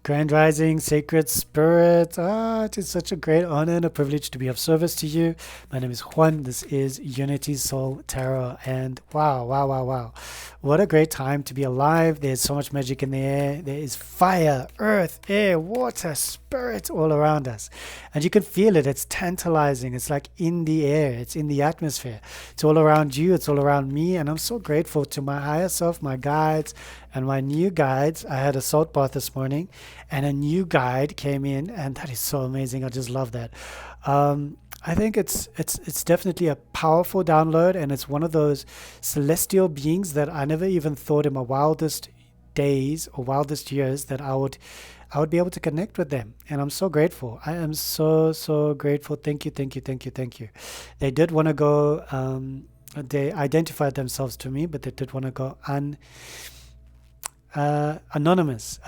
Grand Rising, Sacred Spirit. It is such a great honor and a privilege to be of service to you. My name is Juan. This is Unity Soul Tarot. And wow, wow, wow, wow. What a great time to be alive. There's so much magic in the air. There is fire, earth, air, water, spirit all around us. And you can feel it. It's tantalizing. It's like in the air. It's in the atmosphere. It's all around you. It's all around me. And I'm so grateful to my higher self, my guides, and my new guides. I had a salt bath this morning and a new guide came in, and that is so amazing. I just love that. I think it's definitely a powerful download, and it's one of those celestial beings that I never even thought in my wildest days or wildest years that I would be able to connect with them. And I'm so grateful. I am so grateful. Thank you, thank you, thank you, thank you. They did want to go they identified themselves to me, but they did want to go anonymous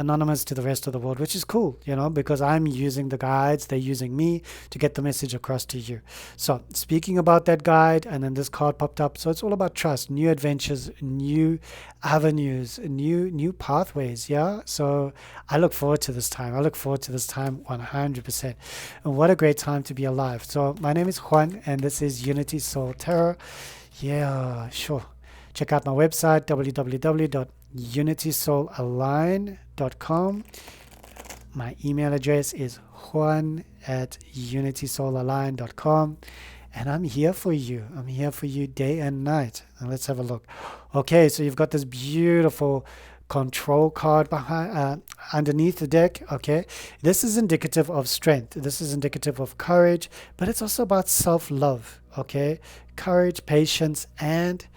to the rest of the world, which is cool, because I'm using the guides, they're using me to get the message across to you. So speaking about that guide, and then this card popped up. So it's all about trust, new adventures, new avenues, new pathways. Yeah. So I look forward to this time. 100%. And what a great time to be alive. So my name is Juan, and this is Unity Soul Tarot. Yeah, sure. Check out my website, www.unitysoulallign.com. My email address is juan@unitysoulallign.com. And I'm here for you. I'm here for you day and night. And let's have a look. Okay, so you've got this beautiful control card behind underneath the deck. Okay, this is indicative of strength. This is indicative of courage, but it's also about self-love. Okay, courage, patience, and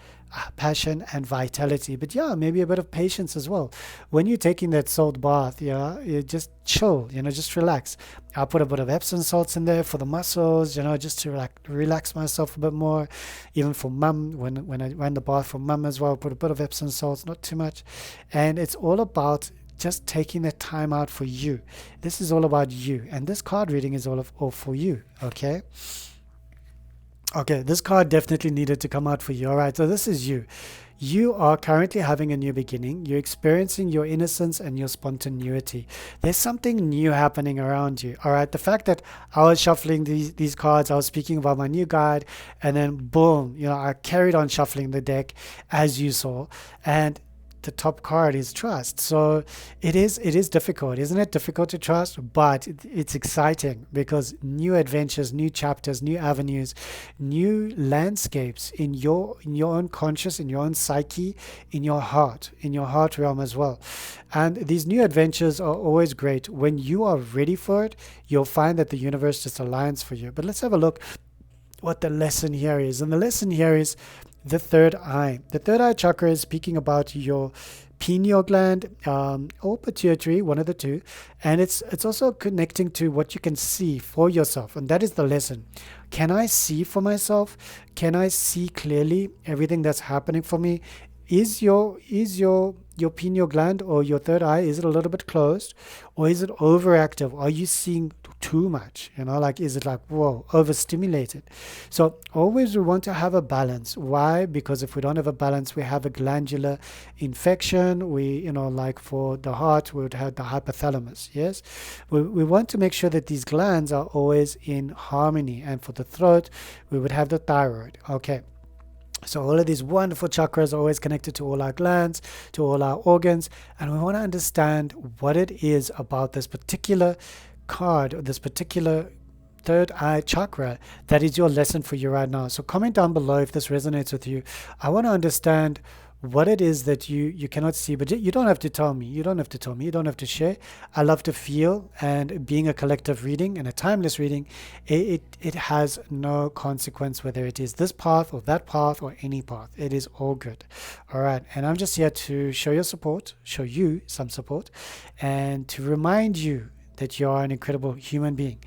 passion and vitality. But yeah, maybe a bit of patience as well. When you're taking that salt bath, yeah, you just chill, just relax. I'll put a bit of Epsom salts in there for the muscles, just to relax myself a bit more. Even for mum, when I ran the bath for mum as well, put a bit of Epsom salts, not too much. And it's all about just taking that time out for you. This is all about you. And this card reading is all for you, okay? Okay, this card definitely needed to come out for you. All right, so this is you. You are currently having a new beginning. You're experiencing your innocence and your spontaneity. There's something new happening around you. All right, the fact that I was shuffling these cards, I was speaking about my new guide, and then boom, I carried on shuffling the deck as you saw. And the top card is trust. So it is difficult, isn't it? Difficult to trust, but it's exciting because new adventures, new chapters, new avenues, new landscapes in your own conscious, in your own psyche, in your heart realm as well. And these new adventures are always great. When you are ready for it, you'll find that the universe just aligns for you. But let's have a look what the lesson here is. And the lesson here is the third eye. The third eye chakra is speaking about your pineal gland or pituitary, one of the two. And it's also connecting to what you can see for yourself. And that is the lesson. Can I see for myself? Can I see clearly everything that's happening for me? Is your pineal gland or your third eye, is it a little bit closed, or is it overactive? Are you seeing too much? Is it whoa, overstimulated? So always we want to have a balance. Why? Because if we don't have a balance, we have a glandular infection. We, for the heart, we would have the hypothalamus. Yes, we want to make sure that these glands are always in harmony. And for the throat, we would have the thyroid. Okay. So all of these wonderful chakras are always connected to all our glands, to all our organs, and we want to understand what it is about this particular card, or this particular third eye chakra that is your lesson for you right now. So comment down below if this resonates with you. I want to understand what it is that you cannot see, but you don't have to tell me. You don't have to share. I love to feel, and being a collective reading and a timeless reading, it has no consequence whether it is this path or that path or any path. It is all good. All right, and I'm just here to show you some support, and to remind you that you are an incredible human being.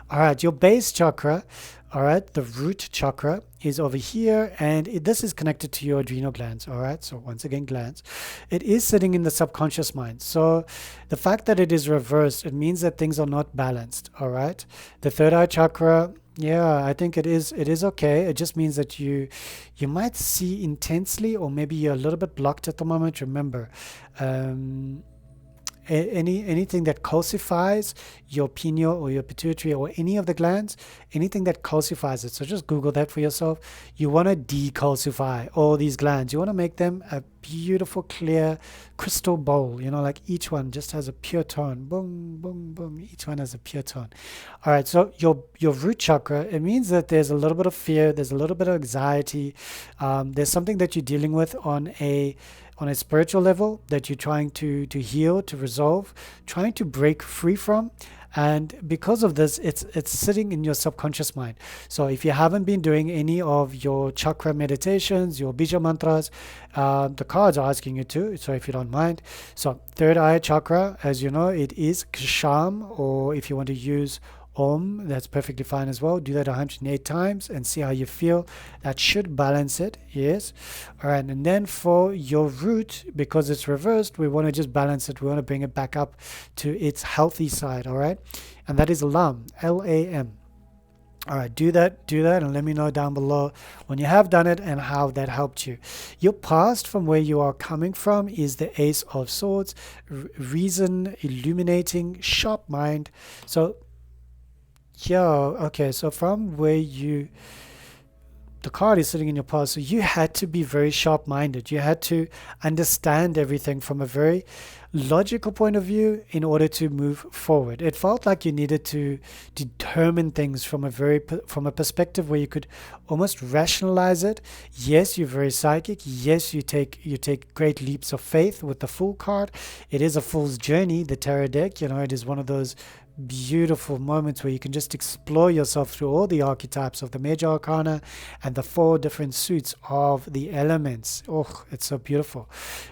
All right, your base chakra, all right, the root chakra is over here, and this is connected to your adrenal glands. All right, so once again, glands. It is sitting in the subconscious mind. So the fact that it is reversed, it means that things are not balanced. All right, the third eye chakra, yeah, I think it is okay. It just means that you might see intensely, or maybe you're a little bit blocked at the moment. Remember, anything that calcifies your pineal or your pituitary or any of the glands, anything that calcifies it. So just Google that for yourself. You want to decalcify all these glands. You want to make them a beautiful, clear crystal bowl. Like each one just has a pure tone. Boom, boom, boom. Each one has a pure tone. All right. So your root chakra, it means that there's a little bit of fear. There's a little bit of anxiety. There's something that you're dealing with on a spiritual level that you're trying to heal, to resolve, trying to break free from. And because of this, it's sitting in your subconscious mind. So if you haven't been doing any of your chakra meditations, your bija mantras, the cards are asking you to, so if you don't mind. So third eye chakra, as you know, it is ksham, or if you want to use Om, that's perfectly fine as well. Do that 108 times and see how you feel. That should balance it. Yes. All right. And then for your root, because it's reversed, we want to just balance it. We want to bring it back up to its healthy side. All right. And that is Lam, Lam. All right, do that, and let me know down below when you have done it and how that helped you. Your past, from where you are coming from, is the Ace of Swords, reason, illuminating, sharp mind. So yeah, okay, so from where the card is sitting in your past, so you had to be very sharp-minded. You had to understand everything from a very logical point of view in order to move forward. It felt like you needed to determine things from a perspective where you could almost rationalize it. Yes, you're very psychic. Yes, you take great leaps of faith with the Fool card. It is a fool's journey, the tarot deck. It is one of those beautiful moments where you can just explore yourself through all the archetypes of the major arcana and the 4 different suits of the elements. Oh, it's so beautiful.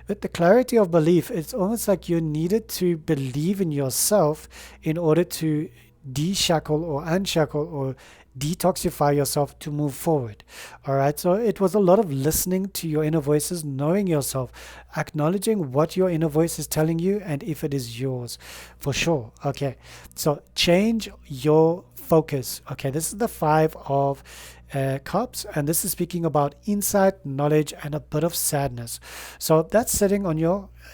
With the clarity of belief, it's almost like you needed to believe in yourself in order to deshackle or unshackle or detoxify yourself to move forward. All right, so it was a lot of listening to your inner voices, knowing yourself, acknowledging what your inner voice is telling you and if it is yours for sure. Okay, so change your focus. Okay, this is the 5 of cups, and this is speaking about insight, knowledge, and a bit of sadness. So that's sitting on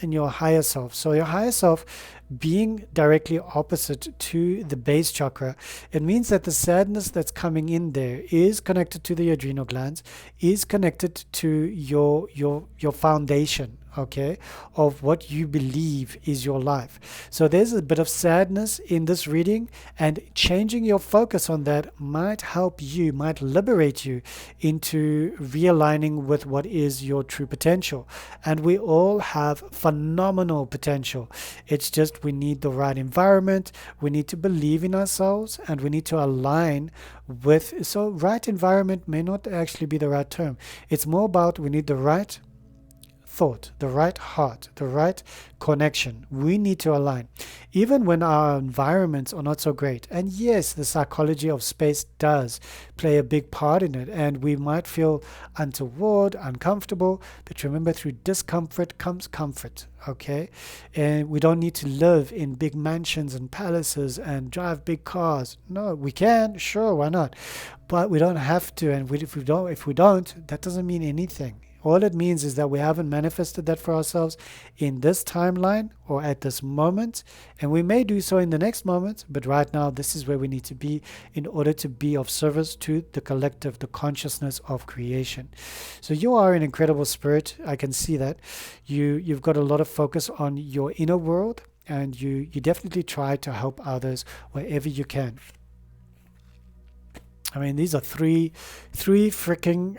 in your higher self. So your higher self being directly opposite to the base chakra, it means that the sadness that's coming in there is connected to the adrenal glands, is connected to your foundation, okay, of what you believe is your life. So there's a bit of sadness in this reading, and changing your focus on that might help you, might liberate you into realigning with what is your true potential. And we all have phenomenal potential. It's just we need the right environment, we need to believe in ourselves, and we need to align with. So right environment may not actually be the right term. It's more about we need the right thought, the right heart, the right connection. We need to align, even when our environments are not so great. And yes, the psychology of space does play a big part in it, and we might feel untoward, uncomfortable, but remember, through discomfort comes comfort. Okay, and we don't need to live in big mansions and palaces and drive big cars. No, we can, sure, why not? But we don't have to, and if we don't, that doesn't mean anything. All it means is that we haven't manifested that for ourselves in this timeline or at this moment, and we may do so in the next moment, but right now this is where we need to be in order to be of service to the collective, the consciousness of creation. So you are an incredible spirit. I can see that. You've got a lot of focus on your inner world, and you definitely try to help others wherever you can. I mean, these are three freaking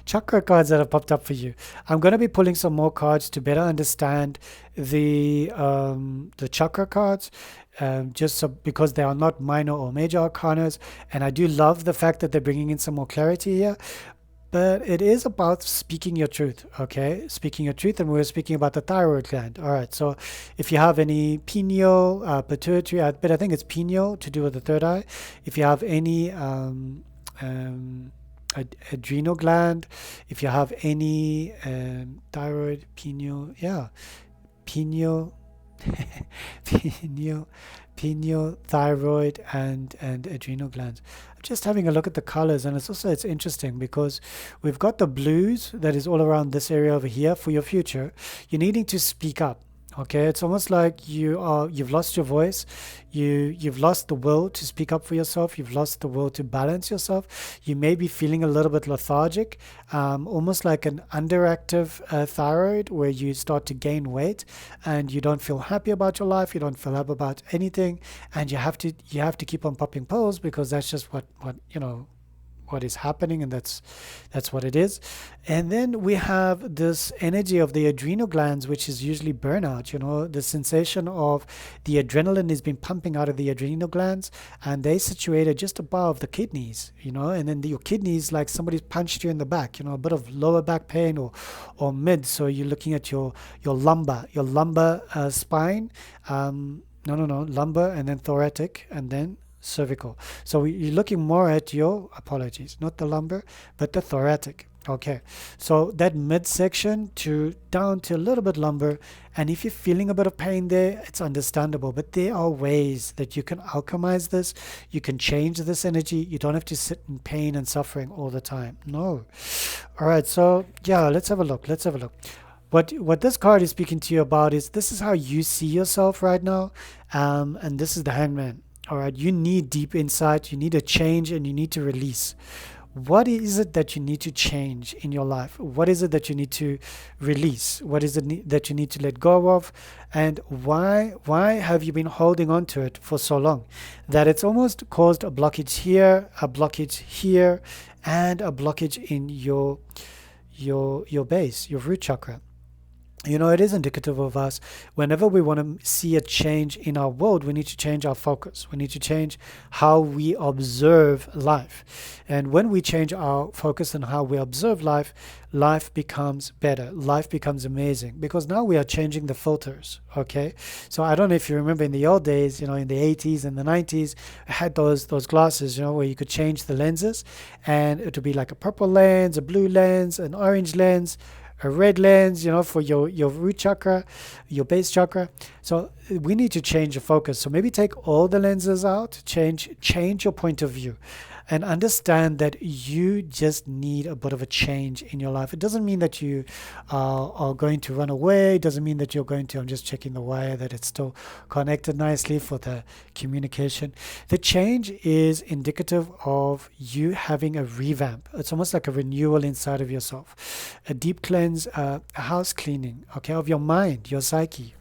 chakra cards that have popped up for you. I'm going to be pulling some more cards to better understand the chakra cards, just so, because they are not minor or major arcanas, and I do love the fact that they're bringing in some more clarity here. But it is about speaking your truth, okay? Speaking your truth, and we're speaking about the thyroid gland. All right, so if you have any pineal, pituitary, but I think it's pineal to do with the third eye. If you have any adrenal gland, if you have any thyroid, pineal, yeah, pineal, pineal, thyroid, and adrenal glands. I'm just having a look at the colors, and it's interesting because we've got the blues that is all around this area over here for your future. You're needing to speak up. Okay, it's almost like you've lost your voice, you've lost the will to speak up for yourself, you've lost the will to balance yourself. You may be feeling a little bit lethargic, almost like an underactive thyroid, where you start to gain weight and you don't feel happy about your life, you don't feel happy about anything, and you have to keep on popping pills because that's just what what is happening, and that's what it is. And then we have this energy of the adrenal glands, which is usually burnout. The sensation of the adrenaline is being pumping out of the adrenal glands, and they situated just above the kidneys. And then your kidneys, like somebody's punched you in the back. A bit of lower back pain, or mid. So you're looking at your lumbar spine. No, lumbar, and then thoracic, and then cervical. So you're looking more at your, apologies, not the lumbar, but the thoracic. Okay, so that midsection to down to a little bit lumbar, and if you're feeling a bit of pain there, it's understandable. But there are ways that you can alchemize this. You can change this energy. You don't have to sit in pain and suffering all the time. No. All right. So yeah, let's have a look. What this card is speaking to you about is this is how you see yourself right now, and this is the Hangman. All right, you need deep insight, you need a change, and you need to release. What is it that you need to change in your life? What is it that you need to release? What is it that you need to let go of? And why have you been holding on to it for so long that it's almost caused a blockage here, and a blockage in your base, your root chakra? It is indicative of us. Whenever we want to see a change in our world, we need to change our focus. We need to change how we observe life. And when we change our focus on how we observe life, life becomes better. Life becomes amazing because now we are changing the filters. Okay. So I don't know if you remember in the old days, in the 80s and the 90s, I had those glasses, where you could change the lenses, and it would be like a purple lens, a blue lens, an orange lens, a red lens, for your root chakra, your base chakra. So we need to change the focus. So maybe take all the lenses out, change your point of view, and understand that you just need a bit of a change in your life. It doesn't mean that you are going to run away. It doesn't mean that you're going to, I'm just checking the wire that it's still connected nicely for the communication. The change is indicative of you having a revamp. It's almost like a renewal inside of yourself, a deep cleanse, a house cleaning, okay, of your mind, your psyche.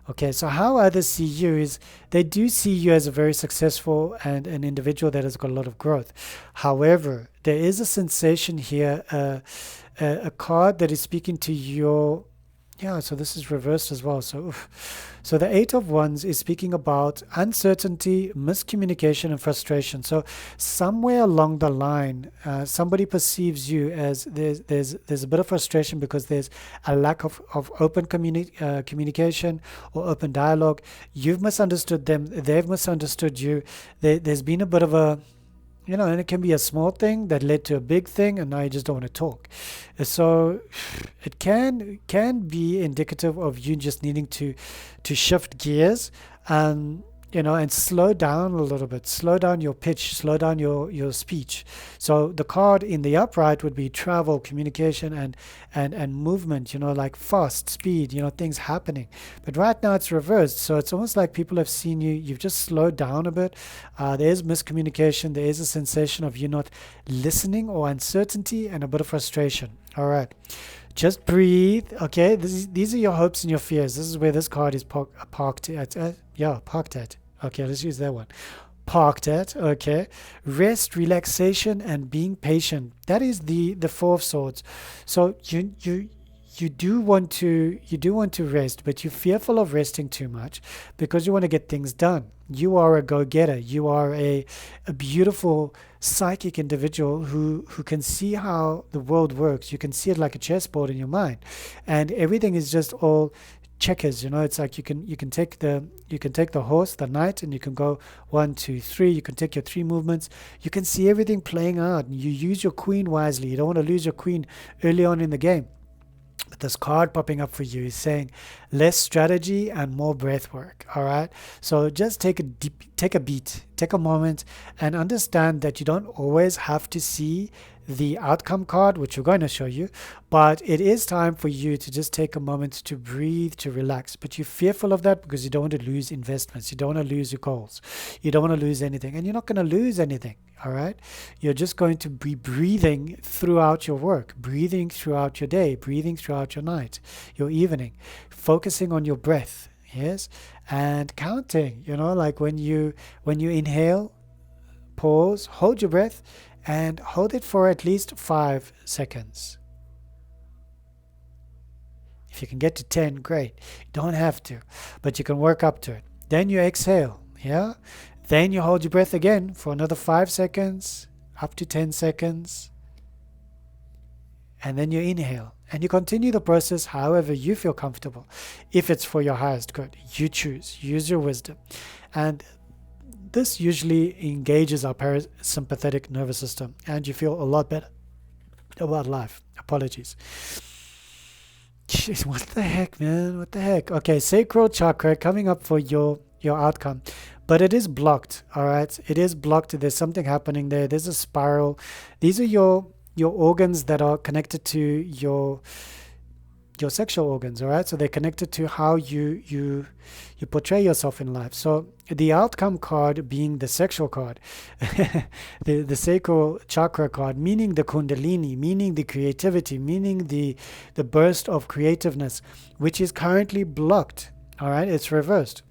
Okay, so how others see you is they do see you as a very successful and an individual that has got a lot of growth. However, there is a sensation here, a card that is speaking to your, yeah, so this is reversed as well. So the Eight of Wands is speaking about uncertainty, miscommunication, and frustration. So somewhere along the line, somebody perceives you as there's a bit of frustration because there's a lack of open communication or open dialogue. You've misunderstood them. They've misunderstood you. There's been a bit of a, and it can be a small thing that led to a big thing, and now you just don't want to talk. So it can be indicative of you just needing to shift gears, and slow down a little bit, slow down your pitch, slow down your speech. So the card in the upright would be travel, communication, and movement, like fast speed, things happening. But right now it's reversed. So it's almost like people have seen you've just slowed down a bit. There's miscommunication. There is a sensation of you not listening, or uncertainty, and a bit of frustration. All right. Just breathe, okay? These are your hopes and your fears. This is where this card is parked at. Parked at. Okay, let's use that one. Parked at, okay? Rest, relaxation, and being patient. That is the Four of Swords. So you do want to rest, but you're fearful of resting too much because you want to get things done. You are a go-getter. You are a beautiful psychic individual who can see how the world works. You can see it like a chessboard in your mind, and everything is just all checkers. It's like you can take the horse, the knight, and you can go 1, 2, 3. You can take your 3 movements. You can see everything playing out, and you use your queen wisely. You don't want to lose your queen early on in the game. But this card popping up for you is saying less strategy and more breath work. All right. So just take a beat, take a moment, and understand that you don't always have to see the outcome card, which we're going to show you, but it is time for you to just take a moment to breathe, to relax. But you're fearful of that because you don't want to lose investments. You don't want to lose your goals. You don't want to lose anything, and you're not going to lose anything. All right. You're just going to be breathing throughout your work, breathing throughout your day, breathing throughout your night, your evening, focusing on your breath. Yes. And counting, like when you inhale, pause, hold your breath, and hold it for at least 5 seconds. If you can get to 10, great. You don't have to, but you can work up to it. Then you exhale, yeah? Then you hold your breath again for another 5 seconds, up to 10 seconds. And then you inhale. And you continue the process however you feel comfortable. If it's for your highest good, you choose. Use your wisdom. And this usually engages our parasympathetic nervous system, and you feel a lot better about life. Apologies. Jeez, what the heck, man? What the heck? Okay, sacral chakra coming up for your outcome, but it is blocked. All right, it is blocked. There's something happening there. There's a spiral. These are your organs that are connected to your sexual organs. All right, so they're connected to how you portray yourself in life. So the outcome card being the sexual card, the sacral chakra card, meaning the kundalini, meaning the creativity, meaning the burst of creativeness, which is currently blocked. All right, it's reversed.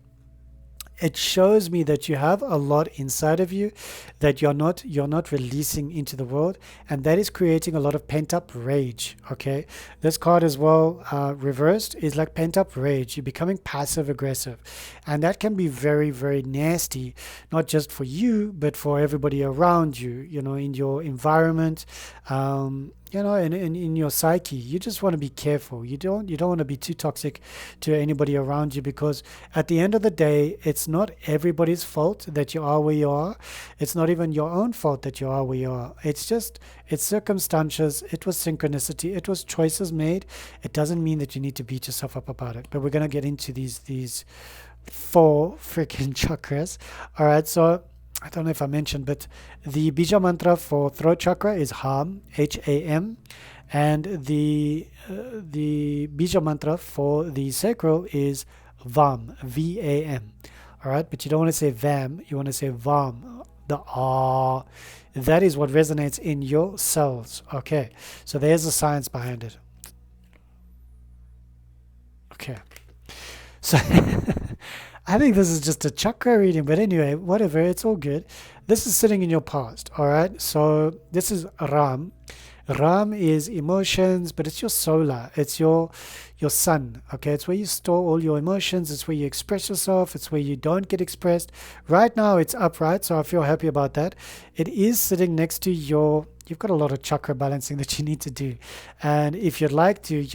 It shows me that you have a lot inside of you that you're not releasing into the world, and that is creating a lot of pent-up rage. Okay, this card as well, reversed, is like pent-up rage. You're becoming passive aggressive, and that can be very, very nasty, not just for you but for everybody around you, in your environment, in your psyche. You just want to be careful. You don't want to be too toxic to anybody around you, because at the end of the day, it's not everybody's fault that you are where you are. It's not even your own fault that you are where you are. It's circumstances. It was synchronicity. It was choices made. It doesn't mean that you need to beat yourself up about it. But we're gonna get into these 4 freaking chakras. All right, so I don't know if I mentioned, but the bija mantra for throat chakra is Ham, H-A-M, and the bija mantra for the sacral is Vam, V-A-M. All right, but you don't want to say Vam, you want to say Vam, the Ah. That is what resonates in your cells. Okay, so there's the science behind it. Okay, so I think this is just a chakra reading, but anyway, whatever, it's all good. This is sitting in your past, all right? So this is Ram. Ram is emotions, but it's your solar. It's your sun, okay? It's where you store all your emotions. It's where you express yourself. It's where you don't get expressed. Right now, it's upright, so I feel happy about that. It is sitting next to you've got a lot of chakra balancing that you need to do. And if you'd like to,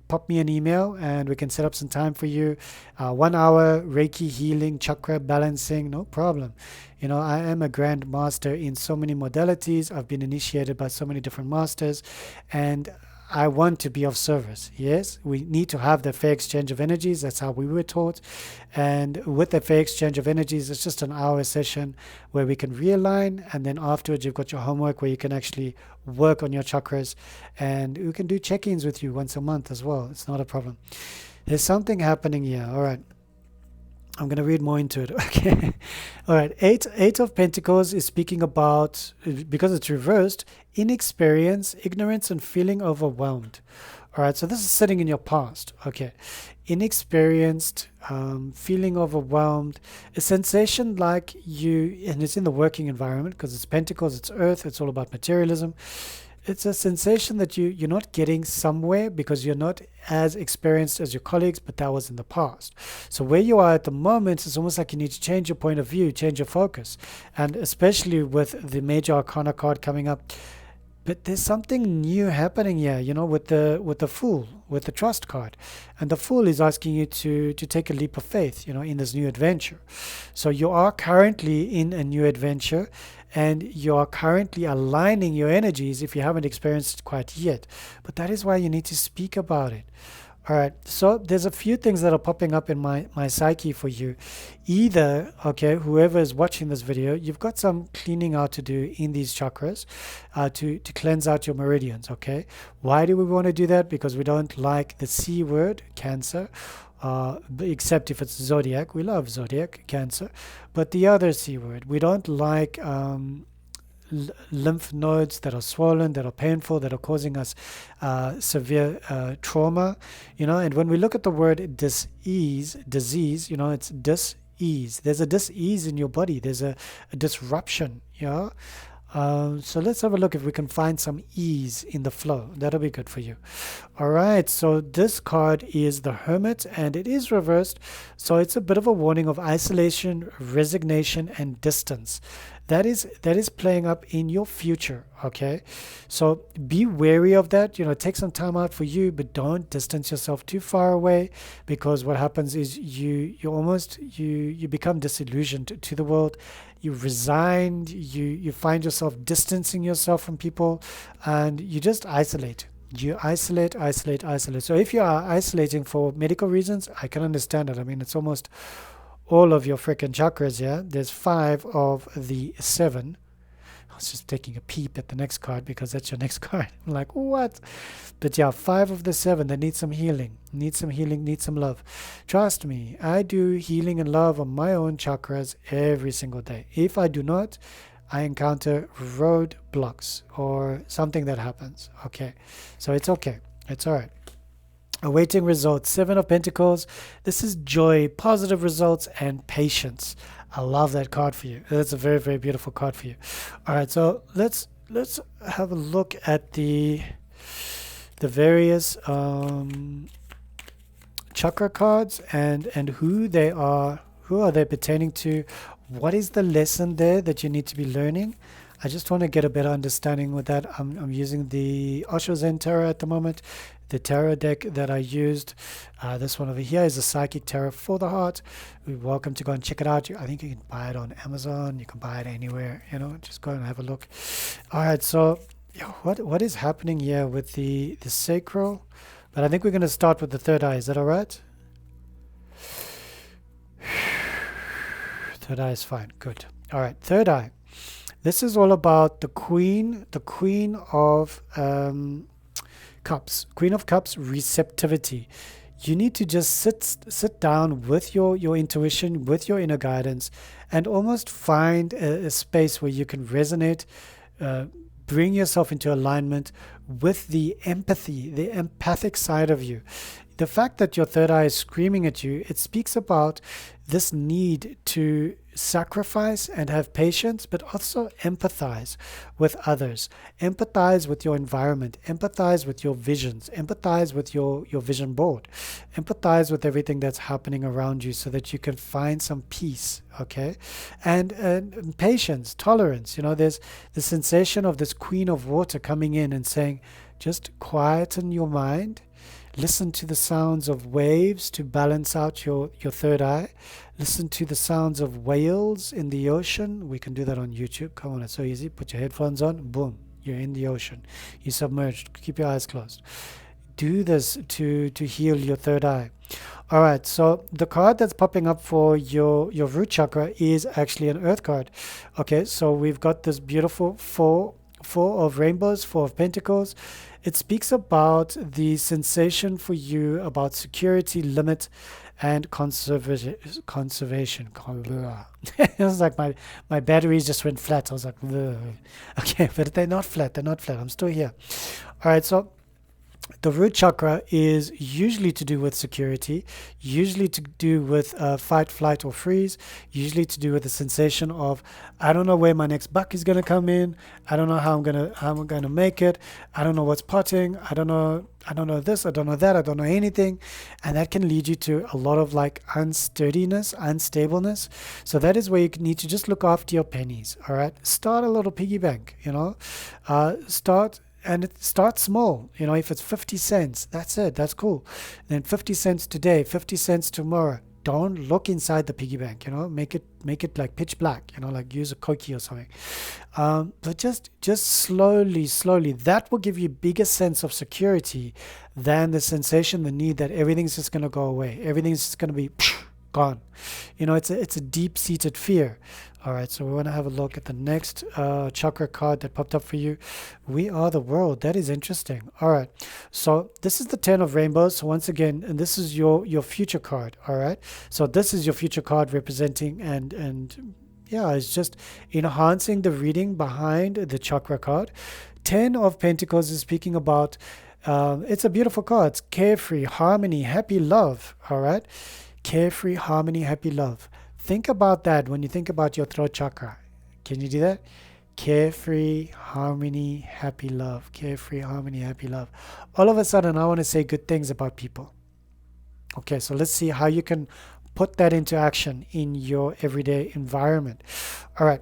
pop me an email and we can set up some time for you. 1 hour Reiki healing, chakra balancing, no problem. I am a grand master in so many modalities. I've been initiated by so many different masters, and I want to be of service. Yes, we need to have the fair exchange of energies. That's how we were taught. And with the fair exchange of energies, it's just an hour session where we can realign. And then afterwards, you've got your homework where you can actually work on your chakras. And we can do check-ins with you once a month as well. It's not a problem. There's something happening here. All right. I'm going to read more into it. Okay. All right. Eight of Pentacles is speaking about, because it's reversed, inexperience, ignorance, and feeling overwhelmed. All right. So this is sitting in your past. Okay. Inexperienced, feeling overwhelmed, a sensation like and it's in the working environment because it's Pentacles, it's Earth, it's all about materialism. It's a sensation that you're not getting somewhere because you're not as experienced as your colleagues, but that was in the past. So where you are at the moment, it's almost like you need to change your point of view, change your focus. And especially with the Major Arcana card coming up. But there's something new happening here, with the Fool, with the Trust card. And the Fool is asking you to take a leap of faith, in this new adventure. So you are currently in a new adventure, and you are currently aligning your energies if you haven't experienced it quite yet. But that is why you need to speak about it. All right, so there's a few things that are popping up in my psyche for you. Either, okay, whoever is watching this video, you've got some cleaning out to do in these chakras to cleanse out your meridians, okay? Why do we want to do that? Because we don't like the C word, Cancer, except if it's zodiac. We love zodiac, Cancer. But the other C word, we don't like lymph nodes that are swollen, that are painful, that are causing us severe trauma, and when we look at the word disease, it's dis-ease. There's a dis-ease in your body. There's a disruption, yeah. So let's have a look if we can find some ease in the flow. That'll be good for you. All right, so this card is the Hermit, and it is reversed. So it's a bit of a warning of isolation, resignation, and distance. That is playing up in your future, okay? So be wary of that. Take some time out for you, but don't distance yourself too far away, because what happens is you become disillusioned to the world. You resign, you find yourself distancing yourself from people, and you just isolate. You isolate. So if you are isolating for medical reasons, I can understand it. I mean, it's almost all of your freaking chakras, yeah? There's 5 of the 7. I was just taking a peep at the next card because that's your next card. I'm like, what? But yeah, 5 of the 7 that need some healing, need some love. Trust me, I do healing and love on my own chakras every single day. If I do not, I encounter roadblocks or something that happens. Okay, so it's okay. It's all right. Awaiting results, 7 of Pentacles. This is joy, positive results, and patience. I love that card for you. That's a very, very beautiful card for you. All right, so let's have a look at the various chakra cards and who they are. Who are they pertaining to? What is the lesson there that you need to be learning? I just want to get a better understanding with that. I'm using the Osho Zen Tarot at the moment. The tarot deck that I used, this one over here is a Psychic Tarot for the Heart. You're welcome to go and check it out. I think you can buy it on Amazon. You can buy it anywhere. Just go and have a look. All right, so what is happening here with the sacral? But I think we're going to start with the third eye. Is that all right? Third eye is fine. Good. All right, third eye. This is all about the Queen of Cups. Queen of Cups, receptivity. You need to just sit down with your intuition, with your inner guidance, and almost find a space where you can resonate, bring yourself into alignment with the empathy, the empathic side of you. The fact that your third eye is screaming at you, it speaks about this need to sacrifice and have patience, but also empathize with others, empathize with your environment, empathize with your visions, empathize with your vision board, empathize with everything that's happening around you so that you can find some peace, okay? And patience, tolerance. There's the sensation of this Queen of Water coming in and saying, just quieten your mind. Listen to the sounds of waves to balance out your third eye. Listen to the sounds of whales in the ocean. We can do that on YouTube. Come on, it's so easy. Put your headphones on. Boom. You're in the ocean. You're submerged. Keep your eyes closed. Do this to heal your third eye. All right, so the card that's popping up for your root chakra is actually an earth card. Okay, so we've got this beautiful four of rainbows, 4 of pentacles. It speaks about the sensation for you about security, limit, and conservation. It was like my batteries just went flat. I was like, ugh. Okay, but they're not flat. I'm still here. All right, so the root chakra is usually to do with security, usually to do with fight, flight, or freeze, usually to do with the sensation of, I don't know where my next buck is going to come in. I don't know how I'm going to make it. I don't know what's potting. I don't know this. I don't know that. I don't know anything. And that can lead you to a lot of like unsturdiness, unstableness. So that is where you need to just look after your pennies. All right. Start a little piggy bank, start small. If it's 50 cents, that's it. That's cool. Then 50 cents today, 50 cents tomorrow. don't look inside the piggy bank, make it like pitch black, like use a Koki or something. But just slowly, that will give you bigger sense of security than the sensation, the need that everything's just going to go away. Everything's just going to be gone. It's a deep-seated fear. All right, so we want to have a look at the next chakra card that popped up for you. We are the world. That is interesting. All right, so this is the 10 of rainbows. So once again, and this is your future card. All right, so this is your future card representing, and yeah, it's just enhancing the reading behind the chakra card. 10 of Pentacles is speaking about, it's a beautiful card. It's carefree, harmony, happy love. All right, carefree, harmony, happy love. Think about that when you think about your throat chakra. Can you do that? Carefree, harmony, happy love. Carefree, harmony, happy love. All of a sudden, I want to say good things about people. Okay, so let's see how you can put that into action in your everyday environment. All right.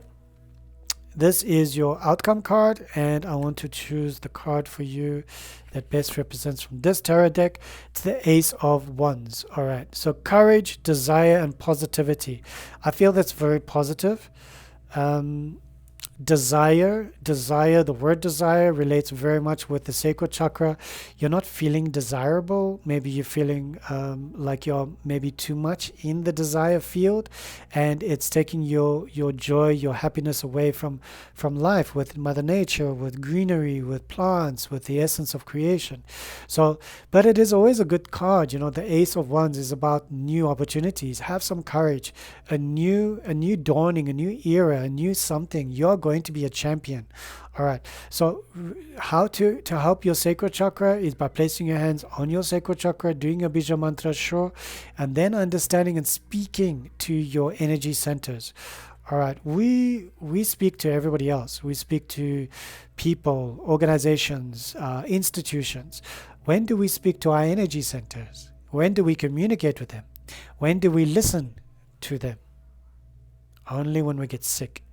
This is your outcome card, and I want to choose the card for you that best represents from this tarot deck. It's the Ace of Wands. All right, so courage, desire, and positivity. I feel that's very positive. Desire, the word desire relates very much with the sacral chakra. You're not feeling desirable. Maybe you're feeling like you're maybe too much in the desire field, and it's taking your joy, your happiness away from life, with Mother Nature, with greenery, with plants, with the essence of creation. So, but it is always a good card. The Ace of Wands is about new opportunities. Have some courage. A new dawning, a new era, a new something. You're going to be a champion. All right, so how to help your sacral chakra is by placing your hands on your sacral chakra, doing a bija mantra, sure, and then understanding and speaking to your energy centers. All right, we speak to everybody else. We speak to people, organizations, institutions. When do we speak to our energy centers? When do we communicate with them? When do we listen to them? Only when we get sick.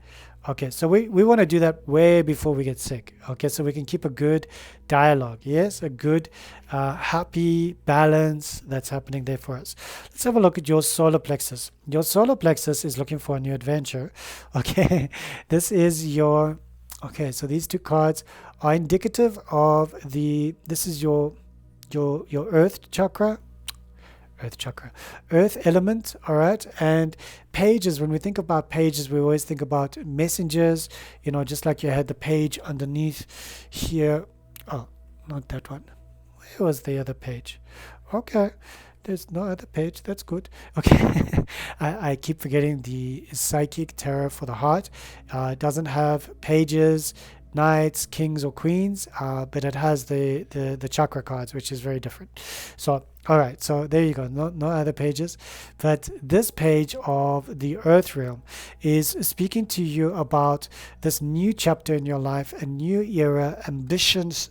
Okay, so we want to do that way before we get sick. Okay, so we can keep a good dialogue. Yes, a good, happy balance that's happening there for us. Let's have a look at your solar plexus. Your solar plexus is looking for a new adventure. Okay, this is your. Okay, so these two cards are indicative of this is your earth chakra. Earth element. All right, and pages. When we think about pages, we always think about messengers, just like you had the page underneath here. Oh, not that one. Where was the other page? Okay, there's no other page. That's good. Okay. I keep forgetting the psychic tarot for the heart. It doesn't have pages, knights, kings, or queens, but it has the chakra cards, which is very different. So all right, so there you go. No other pages, but this page of the earth realm is speaking to you about this new chapter in your life, a new era, ambitious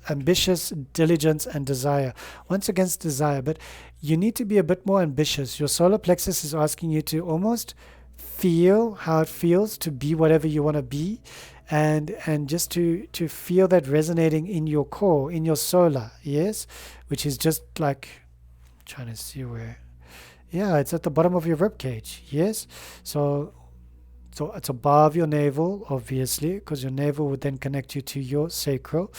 diligence, and desire. Once again, desire, but you need to be a bit more ambitious. Your solar plexus is asking you to almost feel how it feels to be whatever you want to be, and just to feel that resonating in your core, in your solar, yes, which is just like, trying to see where, yeah, it's at the bottom of your rib cage. Yes, so it's above your navel, obviously, because your navel would then connect you to your sacral,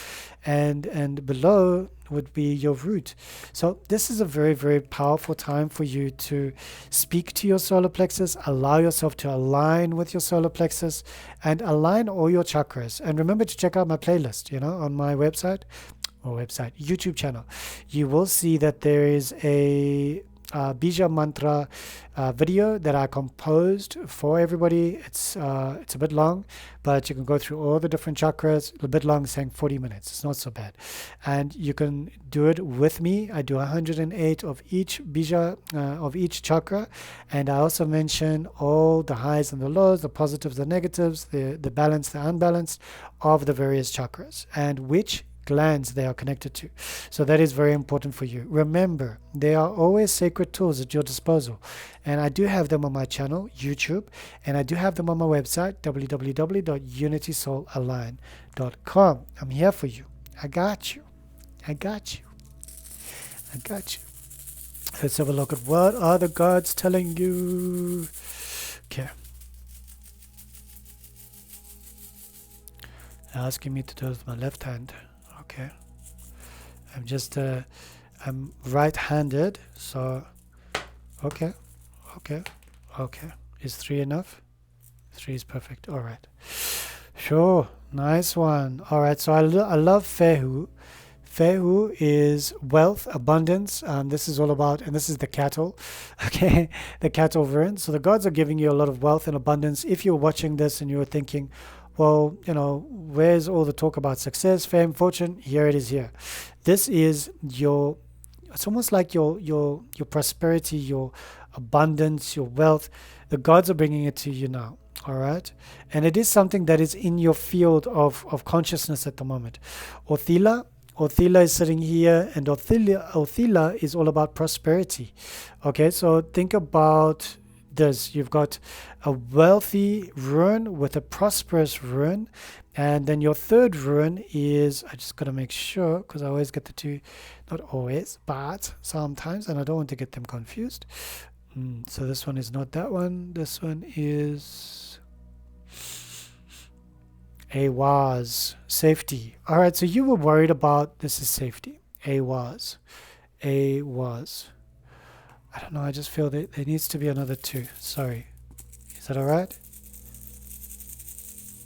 and below would be your root. So this is a very, very powerful time for you to speak to your solar plexus, allow yourself to align with your solar plexus, and align all your chakras. And remember to check out my playlist, on my YouTube channel. You will see that there is a bija mantra video that I composed for everybody. It's a bit long, but you can go through all the different chakras. A bit long, saying 40 minutes. It's not so bad, and you can do it with me. I do 108 of each bija of each chakra, and I also mention all the highs and the lows, the positives, the negatives, the balanced, the unbalanced of the various chakras, and which glands they are connected to. So that is very important for you. Remember, there are always sacred tools at your disposal, and I do have them on my channel, YouTube, and I do have them on my website, www.unitysoulallign.com. I'm here for you. I got you. Let's have a look at what are the gods telling you. Okay. Asking me to do it with my left hand. Okay. I'm just, I'm right-handed, so, okay, okay, okay. Is 3 enough? 3 is perfect. All right. Sure. Nice one. All right. So I love Fehu. Fehu is wealth, abundance. This is all about, and this is the cattle, okay, the cattle rune. So the gods are giving you a lot of wealth and abundance. If you're watching this and you're thinking, well, you know, where's all the talk about success, fame, fortune? Here it is here. This is your, it's almost like your prosperity, your abundance, your wealth. The gods are bringing it to you now. All right. And it is something that is in your field of consciousness at the moment. Othila is sitting here, and Othila is all about prosperity. Okay, so think about this. You've got a wealthy rune with a prosperous rune, and then your third rune is, I just got to make sure, because I always get the two, not always, but sometimes, and I don't want to get them confused. So this one is not that one. This one is was safety. All right, so you were worried about, this is safety. Was. I don't know, I just feel that there needs to be another 2. Sorry. Is that all right?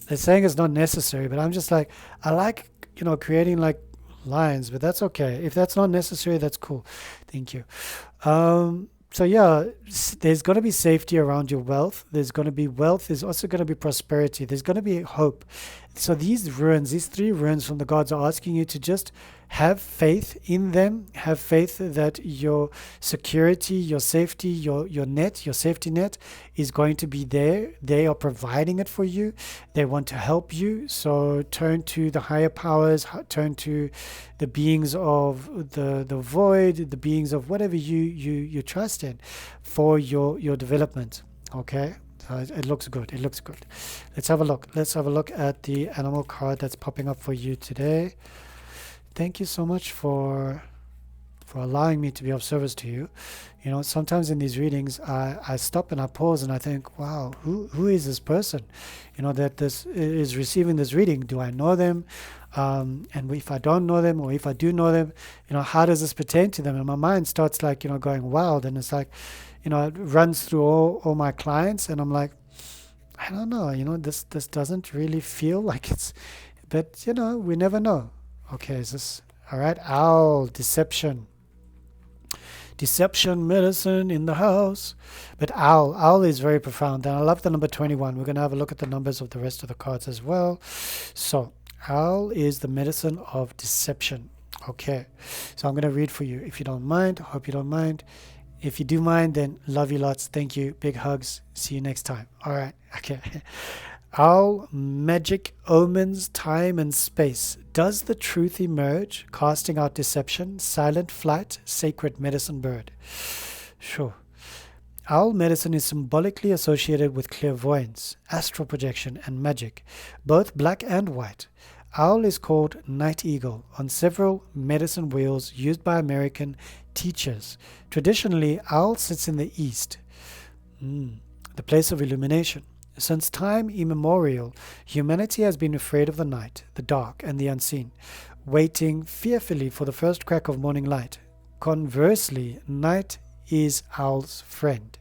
They're saying it's not necessary, but I'm just like, I like, you know, creating like lines, but that's okay. If that's not necessary, that's cool. Thank you. So yeah, there's going to be safety around your wealth. There's going to be wealth. There's also going to be prosperity. There's going to be hope. So these runes, these 3 runes from the gods are asking you to just have faith in them. Have faith that your security, your safety, your net, your safety net is going to be there. They are providing it for you. They want to help you. So turn to the higher powers, turn to the beings of the void, the beings of whatever you trust in for your development. Okay? It looks good. It looks good. Let's have a look. Let's have a look at the animal card that's popping up for you today. Thank you so much for allowing me to be of service to you. You know, sometimes in these readings, I stop and I pause and I think, wow, who is this person? You know, that this is receiving this reading. Do I know them? And if I don't know them, or if I do know them, you know, how does this pertain to them? And my mind starts like, you know, going wild, and it's like, you know, it runs through all my clients, and I'm like, I don't know, you know, this doesn't really feel like it's, but you know, we never know. Okay, is this all right? Owl, deception medicine in the house. But owl is very profound, and I love the number 21. We're going to have a look at the numbers of the rest of the cards as well. So owl is the medicine of deception. Okay, so I'm going to read for you if you don't mind. Hope you don't mind. If you do mind, then love you lots. Thank you. Big hugs. See you next time. All right. Okay. Owl, magic, omens, time and space. Does the truth emerge? Casting out deception. Silent flight. Sacred medicine bird. Sure. Owl medicine is symbolically associated with clairvoyance, astral projection, and magic, both black and white. Owl is called night eagle on several medicine wheels used by American teachers. Traditionally, owl sits in the east, the place of illumination. Since time immemorial, humanity has been afraid of the night, the dark, and the unseen, waiting fearfully for the first crack of morning light. Conversely, night is owl's friend.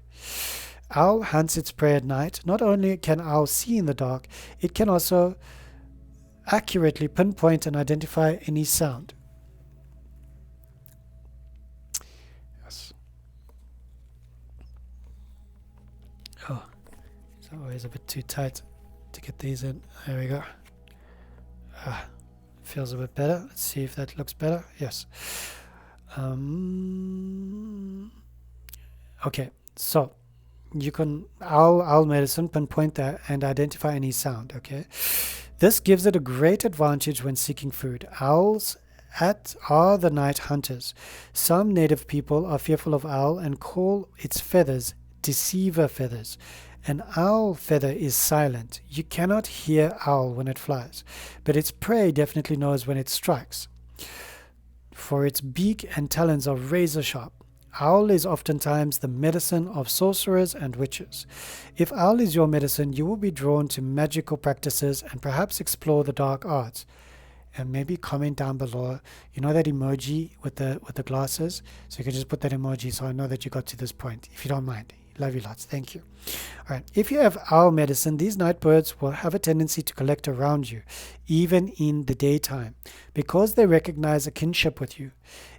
Owl hunts its prey at night. Not only can owl see in the dark, it can also accurately pinpoint and identify any sound. Yes. Oh, it's always a bit too tight to get these in. There we go. Feels a bit better. Let's see if that looks better. Yes. Okay, so you can owl medicine pinpoint that and identify any sound. Okay. This gives it a great advantage when seeking food. Owls are the night hunters. Some native people are fearful of owl and call its feathers deceiver feathers. An owl feather is silent. You cannot hear owl when it flies, but its prey definitely knows when it strikes. For its beak and talons are razor sharp. Owl is oftentimes the medicine of sorcerers and witches. If owl is your medicine, you will be drawn to magical practices and perhaps explore the dark arts. And maybe comment down below. You know that emoji with the glasses? So you can just put that emoji so I know that you got to this point, if you don't mind. Love you lots. Thank you. All right. If you have owl medicine, these night birds will have a tendency to collect around you, even in the daytime, because they recognize a kinship with you.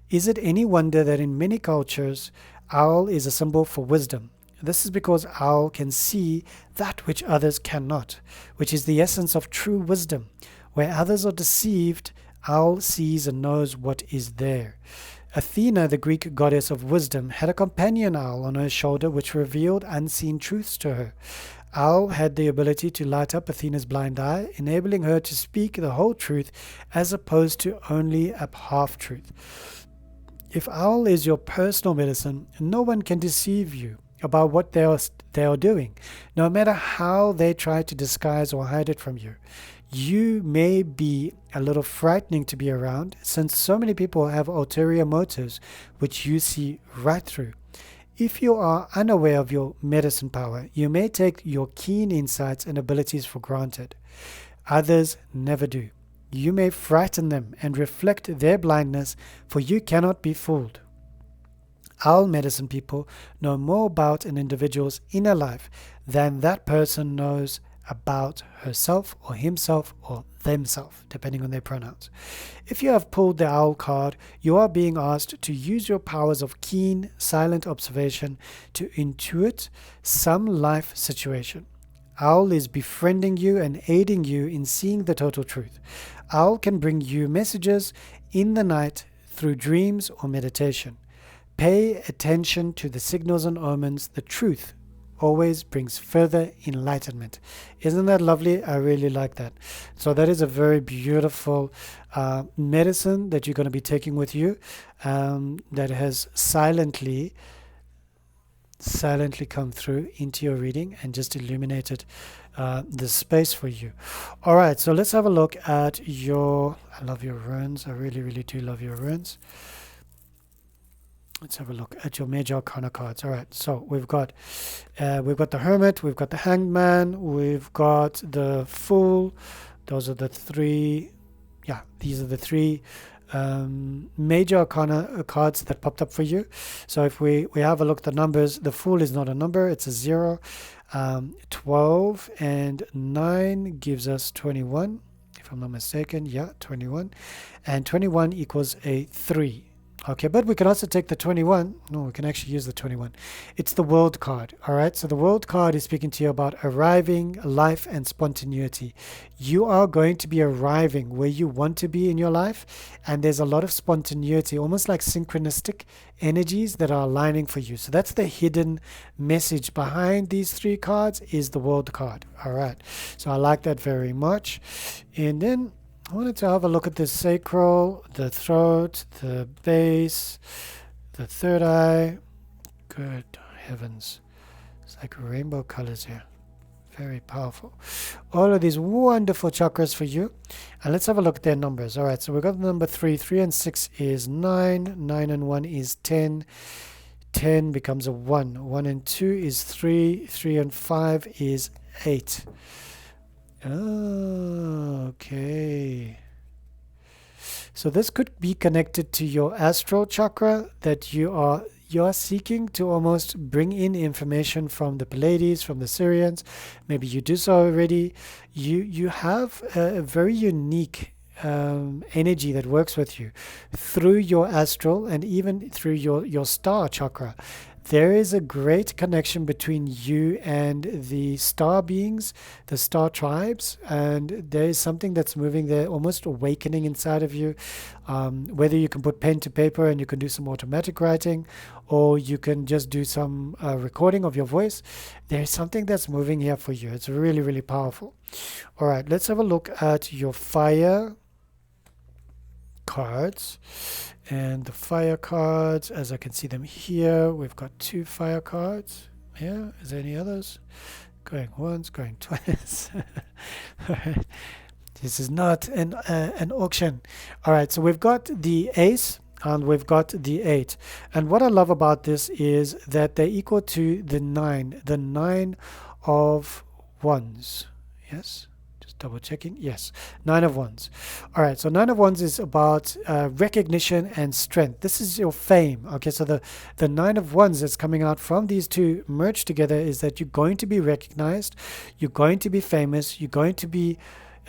Is it any wonder that in many cultures, owl is a symbol for wisdom? This is because owl can see that which others cannot, which is the essence of true wisdom. Where others are deceived, owl sees and knows what is there. Athena, the Greek goddess of wisdom, had a companion owl on her shoulder which revealed unseen truths to her. Owl had the ability to light up Athena's blind eye, enabling her to speak the whole truth as opposed to only a half-truth. If owl is your personal medicine, no one can deceive you about what they are doing, no matter how they try to disguise or hide it from you. You may be a little frightening to be around, since so many people have ulterior motives which you see right through. If you are unaware of your medicine power, you may take your keen insights and abilities for granted. Others never do. You may frighten them and reflect their blindness, for you cannot be fooled. Owl medicine people know more about an individual's inner life than that person knows about herself or himself or themselves, depending on their pronouns. If you have pulled the owl card, you are being asked to use your powers of keen, silent observation to intuit some life situation. Owl is befriending you and aiding you in seeing the total truth. Owl can bring you messages in the night through dreams or meditation. Pay attention to the signals and omens. The truth always brings further enlightenment. Isn't that lovely? I really like that. So that is a very beautiful medicine that you're going to be taking with you, that has silently come through into your reading and just illuminated the space for you. All right, so let's have a look at I love your runes. I really, really do love your runes. Let's have a look at your major arcana cards. All right, so we've got the Hermit, we've got the Hanged Man, we've got the Fool. Those are the three. Yeah, these are the three major arcana cards that popped up for you. So if we have a look at the numbers, the Fool is not a number; it's a 0. 12 and 9 gives us 21, if I'm not mistaken. Yeah, 21, and 21 equals a 3. Okay, but we can also take the 21. No, we can actually use the 21. It's the World card. All right, so the World card is speaking to you about arriving, life, and spontaneity. You are going to be arriving where you want to be in your life, and there's a lot of spontaneity, almost like synchronistic energies that are aligning for you. So that's the hidden message behind these three cards, is the World card. All right, so I like that very much. And then I wanted to have a look at the sacral, the throat, the base, the third eye. Good heavens. It's like rainbow colors here. Very powerful. All of these wonderful chakras for you. And let's have a look at their numbers. All right, so we've got the number 3. 3 and 6 is 9. 9 and 1 is 10. 10 becomes a 1. 1 and 2 is 3. 3 and 5 is 8. Oh, okay. So this could be connected to your astral chakra, that you are seeking to almost bring in information from the Pleiades, from the Syrians. Maybe you do so already. You have a very unique energy that works with you through your astral and even through your star chakra. There is a great connection between you and the star beings, the star tribes, and there is something that's moving there, almost awakening inside of you. Whether you can put pen to paper and you can do some automatic writing, or you can just do some recording of your voice, there's something that's moving here for you. It's really, really powerful. All right, let's have a look at your fire cards. And the fire cards, as I can see them here, we've got 2 fire cards. Yeah, is there any others? Going once, going twice. All right. This is not an auction. All right, so we've got the ace and we've got the 8. And what I love about this is that they're equal to the 9 of wands. Yes, just double checking. Yes, 9 of wands. All right, so 9 of wands is about recognition and strength. This is your fame. Okay, so the 9 of wands that's coming out from these two merged together is that you're going to be recognized, you're going to be famous, you're going to be,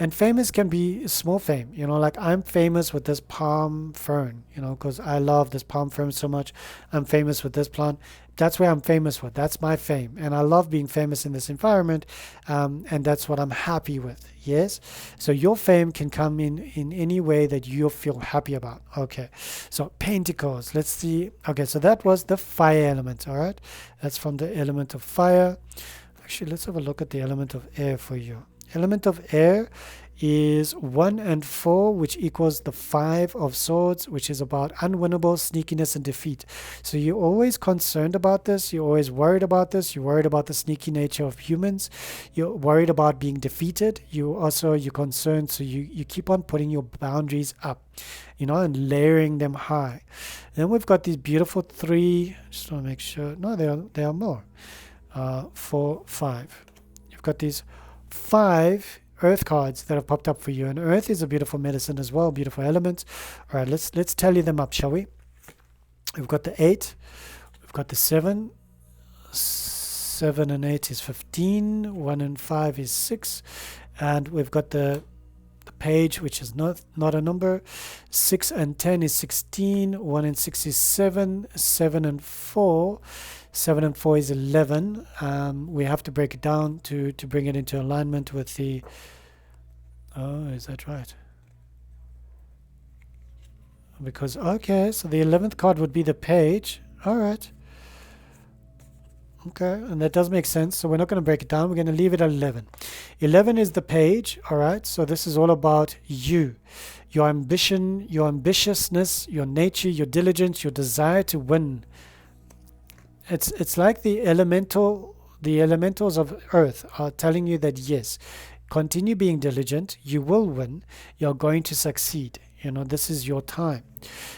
and famous can be small fame, like I'm famous with this palm fern, because I love this palm fern so much. I'm famous with this plant. That's where I'm famous with. That's my fame. And I love being famous in this environment. And that's what I'm happy with. Yes. So your fame can come in any way that you feel happy about. Okay. So pentacles. Let's see. Okay. So that was the fire element. All right. That's from the element of fire. Actually, let's have a look at the element of air for you. Element of air is 1 and 4, which equals the 5 of swords, which is about unwinnable, sneakiness, and defeat. So you're always concerned about this. You're always worried about this. You're worried about the sneaky nature of humans. You're worried about being defeated. You're concerned, so you keep on putting your boundaries up, and layering them high. Then we've got these beautiful 3. Just want to make sure. No, there are more. 4, 5. You've got these 5 earth cards that have popped up for you, and earth is a beautiful medicine as well, beautiful element. All right, let's tally them up, shall we? We've got the 8, we've got the 7 and 8 is 15, 1 and 5 is 6, and we've got the page, which is not a number. 6 and 10 is 16, 1 and 6 is 7, 7 and 4 is 11. We have to break it down to bring it into alignment with the... Oh, is that right? Because, okay, so the 11th card would be the page. All right. Okay, and that does make sense. So we're not going to break it down. We're going to leave it at 11. 11 is the page. All right, so this is all about you. Your ambition, your ambitiousness, your nature, your diligence, your desire to win. It's like the elementals of earth are telling you that yes, continue being diligent, you will win, you're going to succeed. This is your time.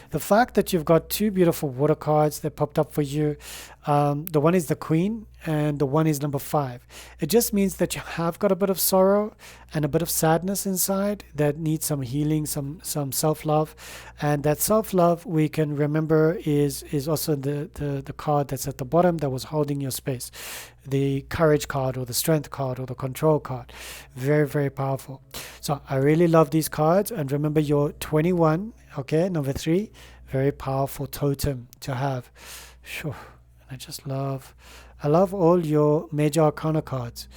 The fact that you've got 2 beautiful water cards that popped up for you, the one is the Queen and the one is number 5. It just means that you have got a bit of sorrow and a bit of sadness inside that needs some healing, some self-love. And that self-love, we can remember, is also the card that's at the bottom that was holding your space. The courage card or the strength card or the control card. Very, very powerful. So I really love these cards. And remember your 21, okay, number 3, very powerful totem to have. Sure. And I love all your major arcana cards.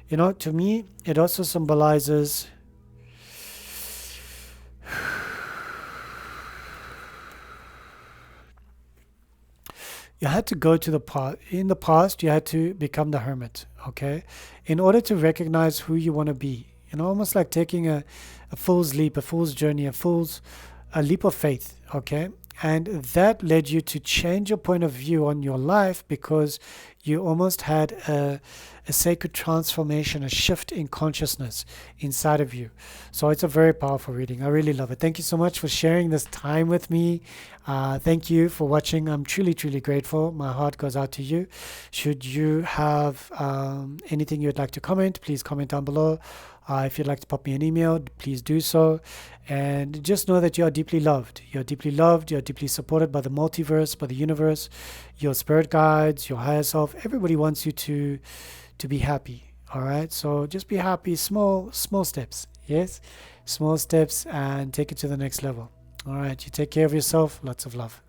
To me, it also symbolizes you had to go to the past. In the past, you had to become the hermit, okay, in order to recognize who you want to be. Almost like taking a fool's leap, a fool's journey, a leap of faith, okay? And that led you to change your point of view on your life because you almost had a sacred transformation, a shift in consciousness inside of you. So it's a very powerful reading. I really love it. Thank you so much for sharing this time with me. Thank you for watching. I'm truly, truly grateful. My heart goes out to you. Should you have anything you'd like to comment, please comment down below. If you'd like to pop me an email, please do so. And just know that you are deeply loved. You're deeply loved. You're deeply supported by the multiverse, by the universe, your spirit guides, your higher self. Everybody wants you to be happy. All right. So just be happy. Small steps. Yes. Small steps and take it to the next level. All right. You take care of yourself. Lots of love.